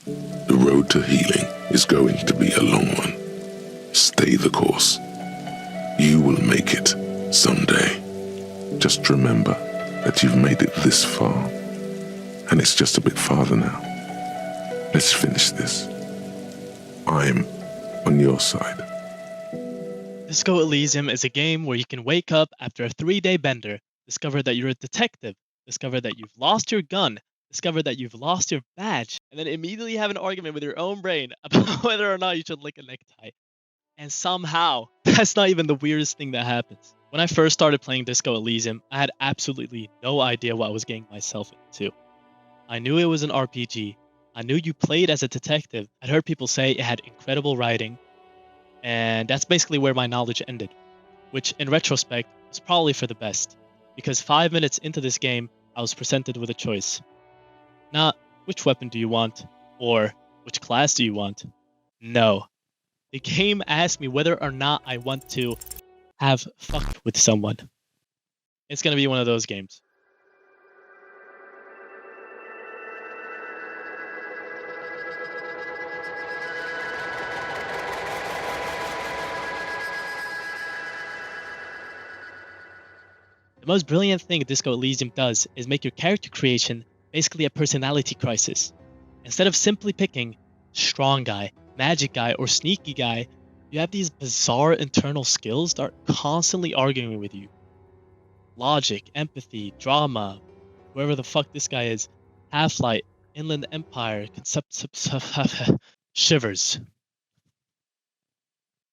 The road to healing is going to be a long one. Stay the course. You will make it someday. Just remember that you've made it this far, and it's just a bit farther now. Let's finish this. I'm on your side. Disco Elysium is a game where you can wake up after a 3-day bender, discover that you're a detective, discover that you've lost your gun, discover that you've lost your badge, and then immediately have an argument with your own brain about whether or not you should lick a necktie. And somehow, that's not even the weirdest thing that happens. When I first started playing Disco Elysium, I had absolutely no idea what I was getting myself into. I knew it was an RPG. I knew you played as a detective. I'd heard people say it had incredible writing. And that's basically where my knowledge ended, which in retrospect was probably for the best, because 5 minutes into this game, I was presented with a choice. Not which weapon do you want, or which class do you want? No. The game asked me whether or not I want to have fucked with someone. It's gonna be one of those games. The most brilliant thing Disco Elysium does is make your character creation basically a personality crisis. Instead of simply picking strong guy, magic guy, or sneaky guy, you have these bizarre internal skills that are constantly arguing with you. Logic, empathy, drama, whoever the fuck this guy is, Half-Light, Inland Empire, Shivers.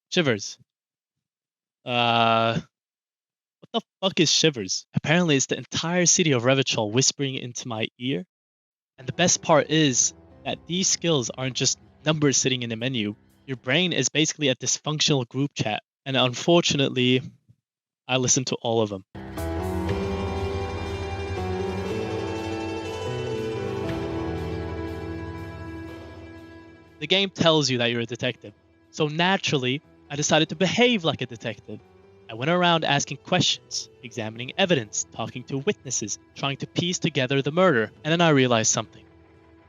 Shivers. What the fuck is Shivers? Apparently it's the entire city of Revachol whispering into my ear. And the best part is that these skills aren't just numbers sitting in a menu. Your brain is basically a dysfunctional group chat. And unfortunately, I listened to all of them. The game tells you that you're a detective. So naturally, I decided to behave like a detective. I went around asking questions, examining evidence, talking to witnesses, trying to piece together the murder. And then I realized something.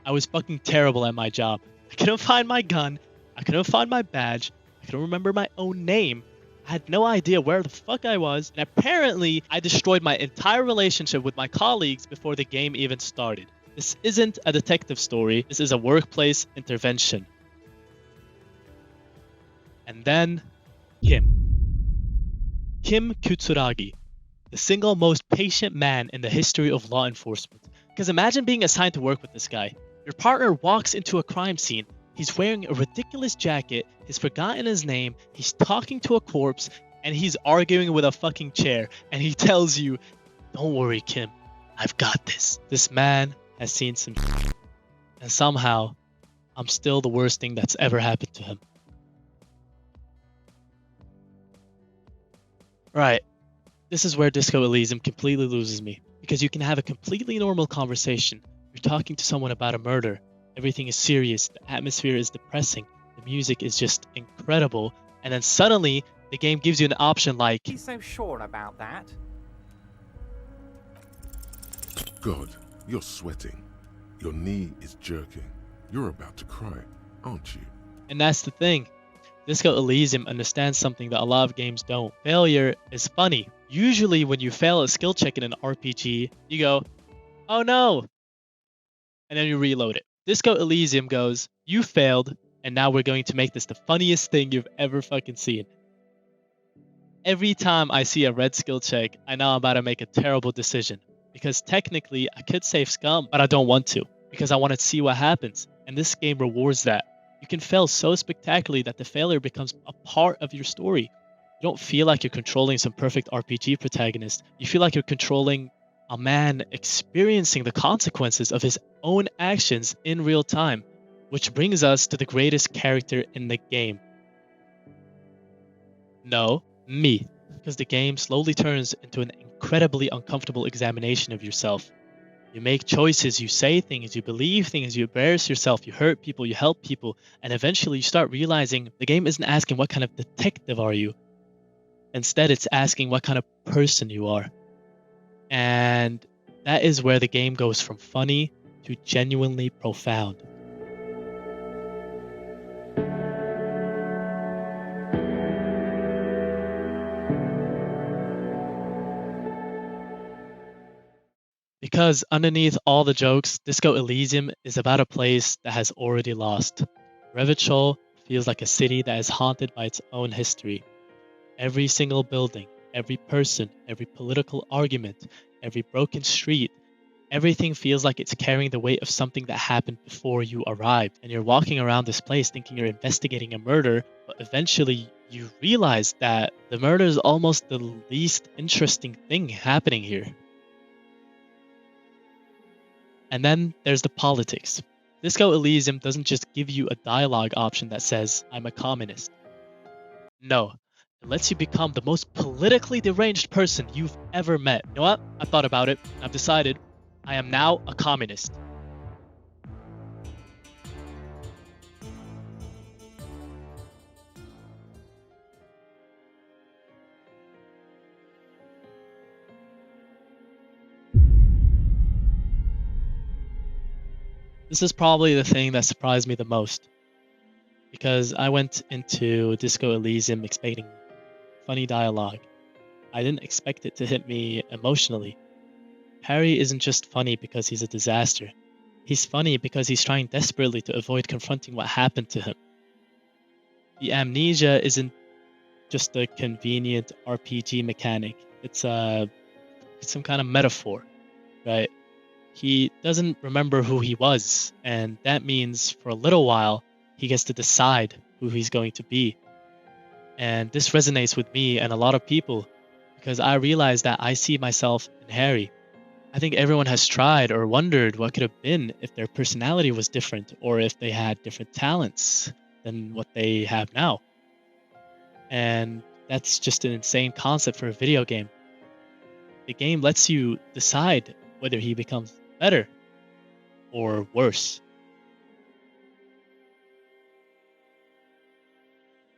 I was fucking terrible at my job. I couldn't find my gun. I couldn't find my badge. I couldn't remember my own name. I had no idea where the fuck I was. And apparently, I destroyed my entire relationship with my colleagues before the game even started. This isn't a detective story. This is a workplace intervention. And then, Kim Kitsuragi, the single most patient man in the history of law enforcement. Because imagine being assigned to work with this guy. Your partner walks into a crime scene. He's wearing a ridiculous jacket, he's forgotten his name, he's talking to a corpse, and he's arguing with a fucking chair. And he tells you, "Don't worry, Kim, I've got this." This man has seen some shit. And somehow, I'm still the worst thing that's ever happened to him. Right. This is where Disco Elysium completely loses me. Because you can have a completely normal conversation. You're talking to someone about a murder. Everything is serious. The atmosphere is depressing. The music is just incredible. And then suddenly, the game gives you an option like... He's so sure about that. God, you're sweating. Your knee is jerking. You're about to cry, aren't you? And that's the thing. Disco Elysium understands something that a lot of games don't. Failure is funny. Usually when you fail a skill check in an RPG, you go, "Oh no," and then you reload it. Disco Elysium goes, "You failed, and now we're going to make this the funniest thing you've ever fucking seen." Every time I see a red skill check, I know I'm about to make a terrible decision. Because technically, I could save scum, but I don't want to. Because I want to see what happens. And this game rewards that. You can fail so spectacularly that the failure becomes a part of your story. You don't feel like you're controlling some perfect RPG protagonist. You feel like you're controlling a man experiencing the consequences of his own actions in real time. Which brings us to the greatest character in the game. No, me. Because the game slowly turns into an incredibly uncomfortable examination of yourself. You make choices, you say things, you believe things, you embarrass yourself, you hurt people, you help people, and eventually you start realizing the game isn't asking what kind of detective are you. Instead, it's asking what kind of person you are. And that is where the game goes from funny to genuinely profound. Because underneath all the jokes, Disco Elysium is about a place that has already lost. Revachol feels like a city that is haunted by its own history. Every single building, every person, every political argument, every broken street, everything feels like it's carrying the weight of something that happened before you arrived. And you're walking around this place thinking you're investigating a murder, but eventually you realize that the murder is almost the least interesting thing happening here. And then there's the politics. Disco Elysium doesn't just give you a dialogue option that says, I'm a communist. No, it lets you become the most politically deranged person you've ever met. You know what? I've thought about it. I've decided I am now a communist. This is probably the thing that surprised me the most. Because I went into Disco Elysium expecting funny dialogue. I didn't expect it to hit me emotionally. Harry isn't just funny because he's a disaster. He's funny because he's trying desperately to avoid confronting what happened to him. The amnesia isn't just a convenient RPG mechanic. It's some kind of metaphor, right? He doesn't remember who he was, and that means for a little while he gets to decide who he's going to be. And this resonates with me and a lot of people because I realize that I see myself in Harry. I think everyone has tried or wondered what could have been if their personality was different or if they had different talents than what they have now. And that's just an insane concept for a video game. The game lets you decide whether he becomes better or worse.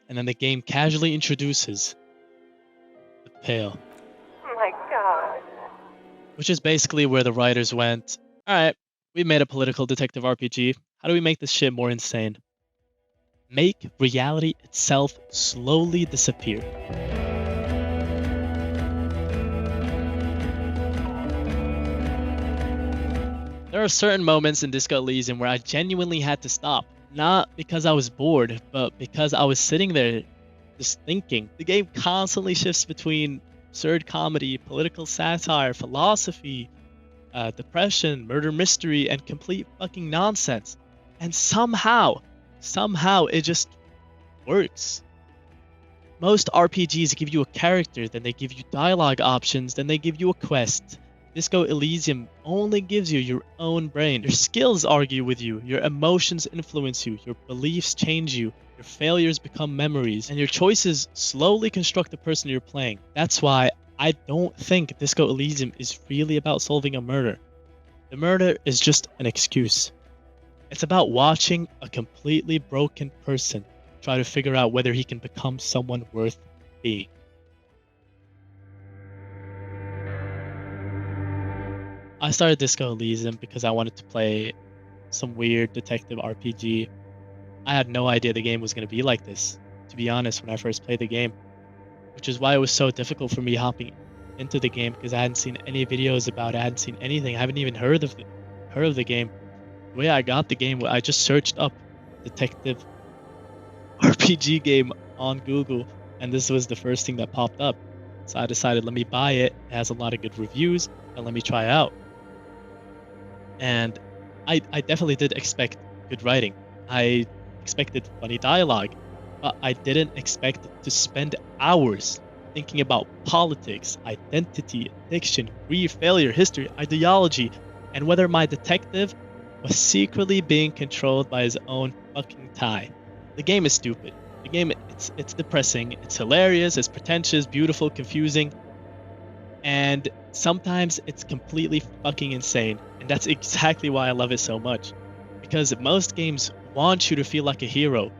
And then the game casually introduces the Pale. Oh my god. Which is basically where the writers went, alright, we made a political detective RPG. How do we make this shit more insane? Make reality itself slowly disappear. There are certain moments in Disco Elysium where I genuinely had to stop. Not because I was bored, but because I was sitting there just thinking. The game constantly shifts between absurd comedy, political satire, philosophy, depression, murder mystery, and complete fucking nonsense. And somehow it just works. Most RPGs give you a character, then they give you dialogue options, then they give you a quest. Disco Elysium only gives you your own brain. Your skills argue with you, your emotions influence you, your beliefs change you, your failures become memories, and your choices slowly construct the person you're playing. That's why I don't think Disco Elysium is really about solving a murder. The murder is just an excuse. It's about watching a completely broken person try to figure out whether he can become someone worth being. I started Disco Elysium because I wanted to play some weird detective RPG. I had no idea the game was going to be like this, to be honest, when I first played the game. Which is why it was so difficult for me hopping into the game, because I hadn't seen any videos about it, I hadn't seen anything, I haven't even heard of the game. The way I got the game, I just searched up detective RPG game on Google, and this was the first thing that popped up. So I decided, let me buy it. It has a lot of good reviews, and let me try it out. And I definitely did expect good writing. I expected funny dialogue, but I didn't expect to spend hours thinking about politics, identity, addiction, grief, failure, history, ideology, and whether my detective was secretly being controlled by his own fucking tie. The game is stupid. The game, it's depressing, it's hilarious, it's pretentious, beautiful, confusing, and sometimes it's completely fucking insane. And that's exactly why I love it so much. Because most games want you to feel like a hero.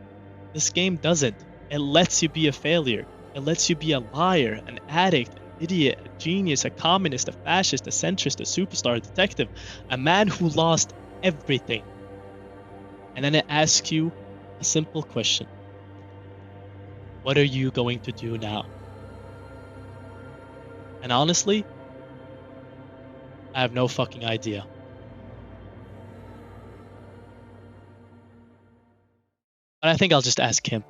This game doesn't. It lets you be a failure. It lets you be a liar, an addict, an idiot, a genius, a communist, a fascist, a centrist, a superstar, a detective, a man who lost everything. And then it asks you a simple question. What are you going to do now? And honestly, I have no fucking idea. But I think I'll just ask him.